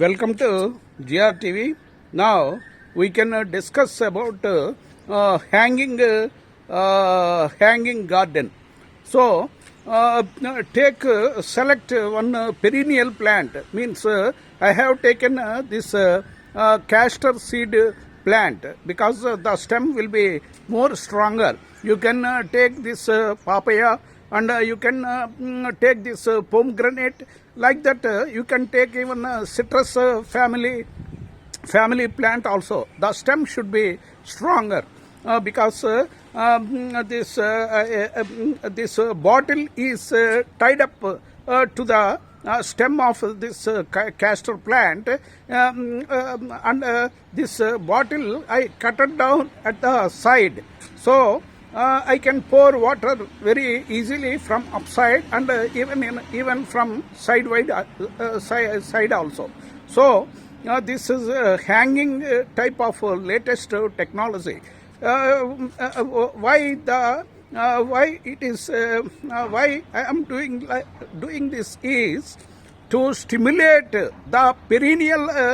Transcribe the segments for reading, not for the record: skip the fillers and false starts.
Welcome to GRTV. Now we can discuss about hanging garden. So select one perennial plant. Means I have taken this castor seed plant because the stem will be more stronger. You can take this papaya and you can take this pomegranate. Like that, you can take even citrus family plant also. The stem should be stronger because this bottle is tied up to the stem of this castor plant, and this bottle I cut it down at the side, so I can pour water very easily from upside and even from side also. So this is a hanging type of latest technology. Why I am doing this is to stimulate the perennial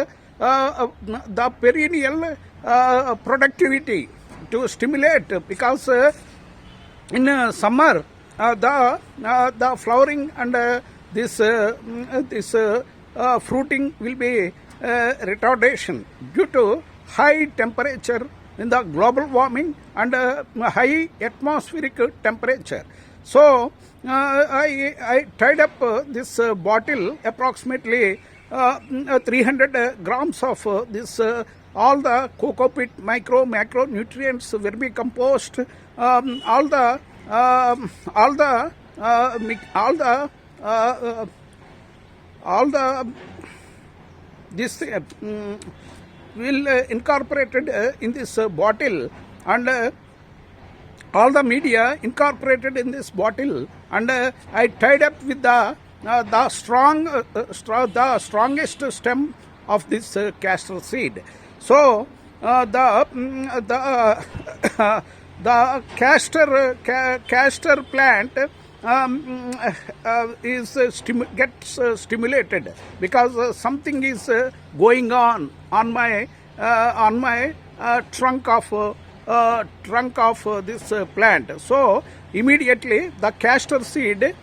productivity, to stimulate, because in summer the flowering and this fruiting will be retardation due to high temperature in the global warming and high atmospheric temperature. So I tied up this bottle, approximately 300 grams of this all the cocoa peat, macro nutrients, vermicompost, this will incorporated in this bottle, and all the media incorporated in this bottle, and I tied up with the strongest stem of this castor seed. So the castor plant gets stimulated because something is going on my trunk of this plant. So immediately the castor seed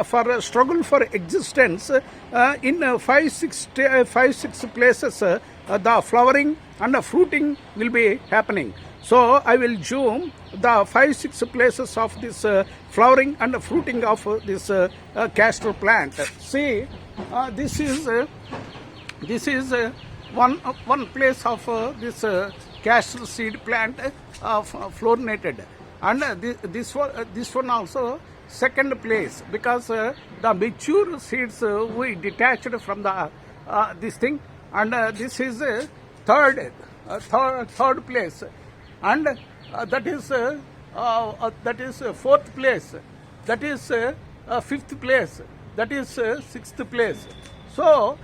for struggle for existence in 5-6 places the flowering and the fruiting will be happening. So I will zoom the 5-6 places of this flowering and the fruiting of this castor plant. See, this is one place of this castor seed plant fluorinated, and this one also second place, because the mature seeds we detached from the this thing, and this is third place, and that is fourth place, that is fifth place, that is sixth place. So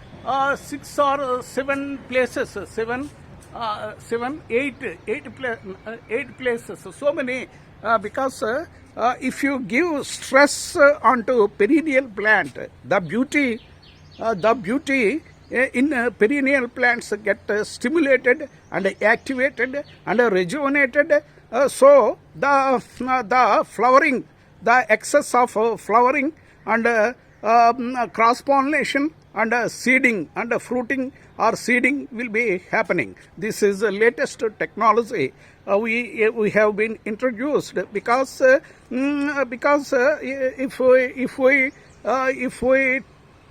6 or 7 places, 8 places, so many, because if you give stress onto perennial plant, the beauty in perennial plants get stimulated and activated and rejuvenated. So the flowering, the excess of flowering and cross pollination and seeding and fruiting or seeding will be happening. This is the latest technology we have been introduced, because if we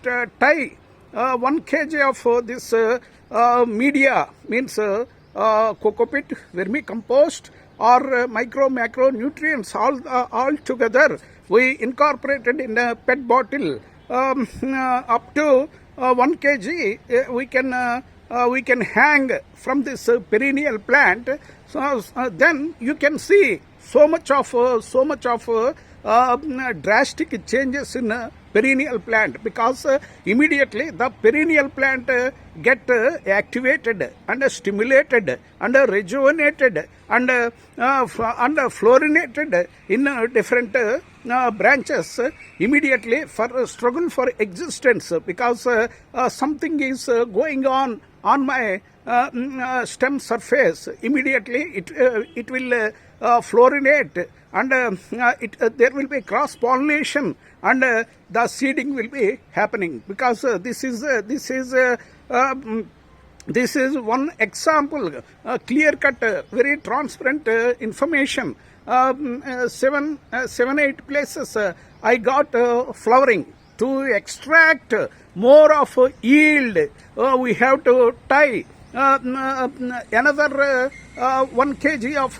tie 1 kg of this media, means cocoa peat, vermicompost, or macro nutrients, all together we incorporated in a PET bottle, up to 1 kg we can hang from this perennial plant. So then you can see so much of drastic changes in perennial plant, because immediately the perennial plant get activated and stimulated and rejuvenated and fluorinated in different branches immediately for struggle for existence, because something is going on my stem surface. Immediately it will fluorinate, and there will be cross pollination, and the seeding will be happening, because this is one example, clear cut, very transparent information. 7-8 places I got flowering. To extract more of yield, we have to tie another 1 kg of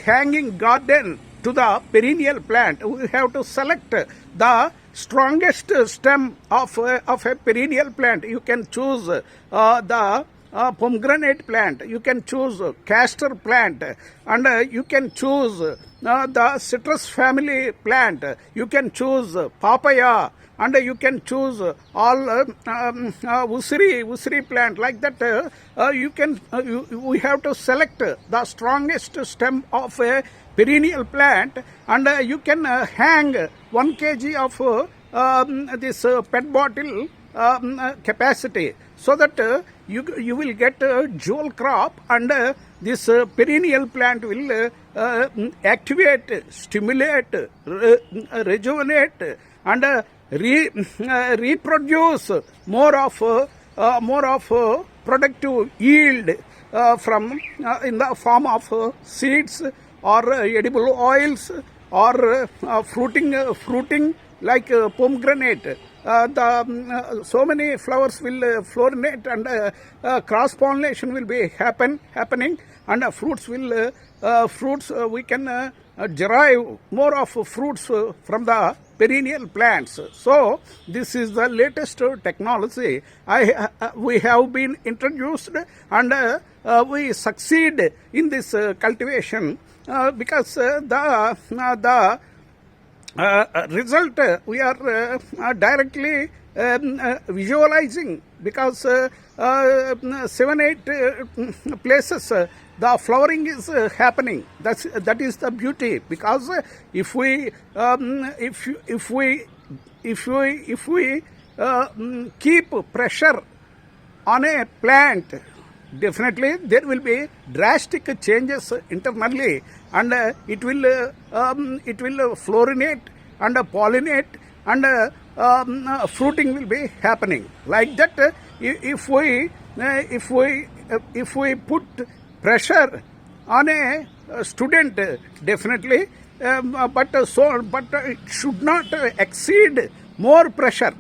hanging garden to the perennial plant. We have to select the strongest stem of a perennial plant. You can choose the pomegranate plant, you can choose castor plant, and you can choose the citrus family plant, you can choose papaya, and you can choose all usuri plant. Like that, we have to select the strongest stem of a perennial plant, and you can hang 1 kg of this PET bottle capacity, so that you will get a jewel crop, and this perennial plant will activate, stimulate, rejuvenate, and reproduce more of productive yield from in the form of seeds or edible oils or fruiting like pomegranate. So many flowers will fluorinate, and cross pollination will be happening, and fruits will we can derive more of fruits from the perennial plants. So this is the latest technology we have been introduced, and we succeed in this cultivation because the result we are directly visualizing, because 7-8 places the flowering is happening. That is the beauty, because if we keep pressure on a plant, definitely there will be drastic changes internally, and it will fluorinate and pollinate, and fruiting will be happening. Like that, if we put pressure on a student, definitely, but it should not exceed more pressure.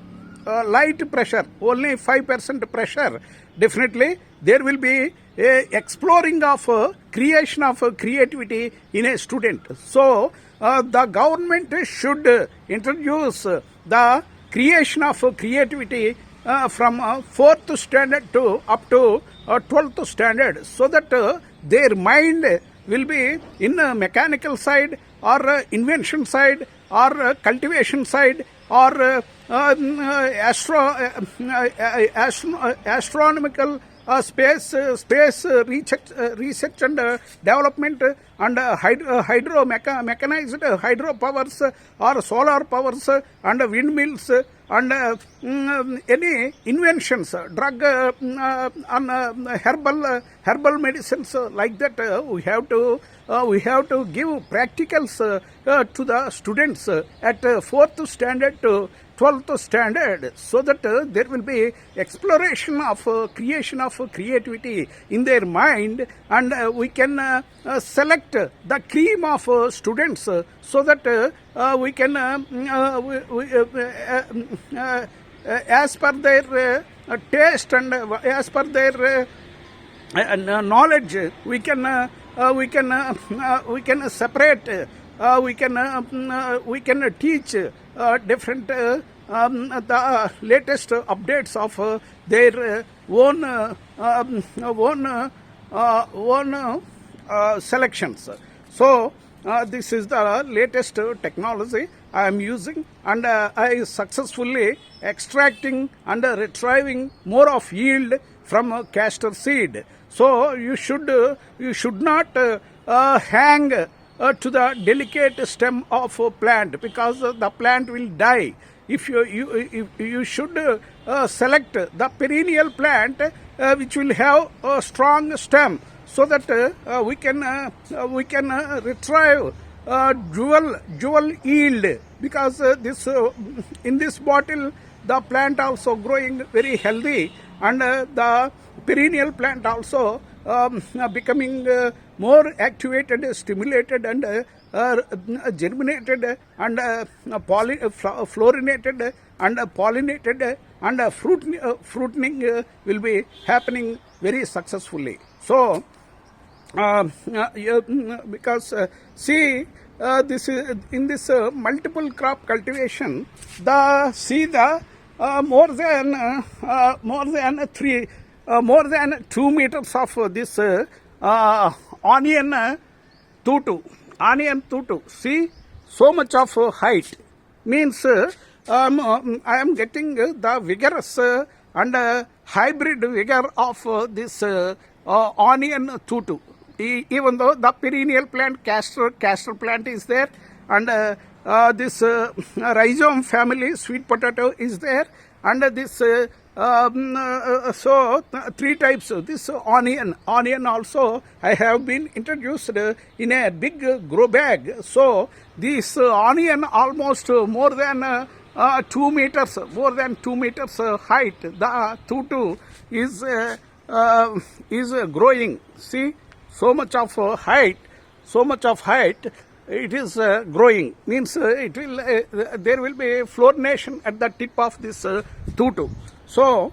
Light pressure, only 5% pressure. Definitely there will be exploring of creation of creativity in a student. So the government should introduce the creation of creativity from 4th standard to up to 12th standard, so that their mind will be in mechanical side, or invention side, or cultivation side, or astronomical space research and development, and mechanized hydropowers, or solar powers, and windmills, and any inventions, drug on herbal medicines, like that. We have to give practicals to the students at 4th standard to 12th standard, so that there will be exploration of creation of creativity in their mind, and we can select the cream of students, so that we can as per their taste, and as per their knowledge, we can separate, we can teach different the latest updates of their own selections. So this is the latest technology I am using, and I successfully extracting and retrieving more of yield from castor seed. So you should not hang to the delicate stem of a plant, because the plant will die. If you should select the perennial plant which will have a strong stem, so that we can retrieve dual yield, because in this bottle the plant also growing very healthy, and the perennial plant also becoming more activated, stimulated, and germinated, and fluorinated, and pollinated, and fruiting will be happening very successfully. So because see, this is in this multiple crop cultivation, the more than 2 meters of this onion tutu. See, so much of height means I am getting the vigorous and hybrid vigor of this onion tutu. Even though the perennial plant castor plant is there, and this rhizome family sweet potato is there, and this so 3 types of this onion also I have been introduced in a big grow bag. So this onion almost more than 2 meters height, the tutu is growing. See, so much of height, it is growing, means it will there will be florination at the tip of this tutu. So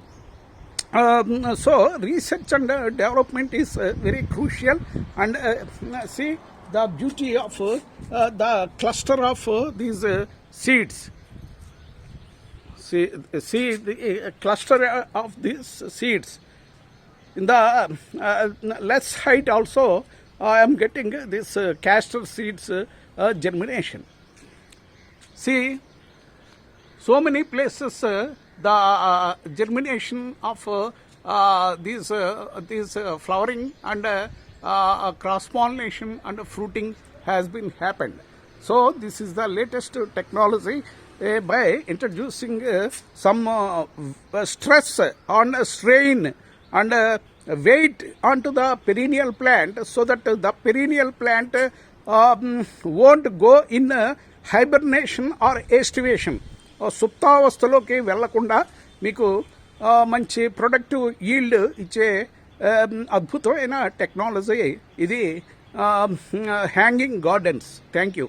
research and development is very crucial, and see the beauty of the cluster of these seeds. See the cluster of these seeds. In the less height also, I am getting this castor seeds germination. See, so many places the germination of these flowering and cross pollination and fruiting has been happened. So this is the latest technology by introducing some stress on strain and weight onto the perennial plant, so that the perennial plant won't go in hibernation or estivation. సుప్తావస్థలోకి వెళ్లకుండా మీకు మంచి productive yield ఇచ్చే అద్భుతమైన technology ఇది hanging gardens. Thank you.